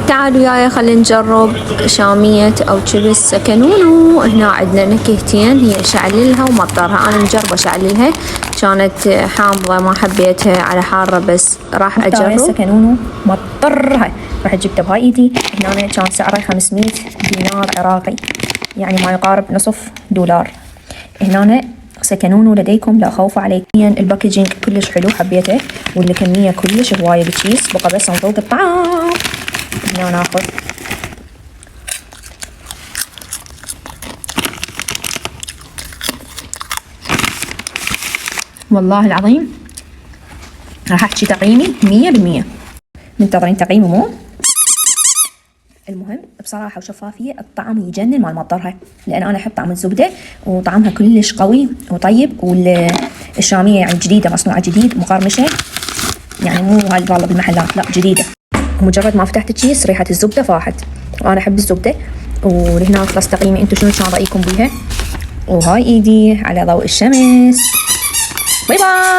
تعالوا يايا خلينا نجرب شامية أو شيبس سكنونو. هنا عندنا نكهتين، هي شعللها ومطرها. أنا مجربة شعللها، كانت حامضة ما حبيتها على حارة، بس راح أجرب سكنونو مطرها. راح جبتها بهاي إيدي. هنا كان سعرها 500 دينار عراقي، يعني ما يقارب نصف دولار. هنا سكنونو لديكم لا خوف عليكم. الباكجينج كلش حلو حبيته، والكمية كلش هواية بالكيس، بقى بس نذوق الطعام. هنا ناخذ والله العظيم راح احكي تقييمي 100%. منتظرين تقييمي مو؟ المهم بصراحة وشفافية الطعم يجنن مال مطرها، لأن أنا أحب طعم الزبدة وطعمها كلش قوي وطيب. والشامية يعني جديدة، مصنوعة جديد، مقرمشة، يعني مو هاي والله بالمحلات، لا جديدة. ومجرد ما فتحت الكيس ريحة الزبدة فاحت، وأنا أحب الزبدة. ولهنا خلص تقييمي. أنتو شنو كان رأيكم بيها؟ وهاي إيدي على ضوء الشمس. باي باي.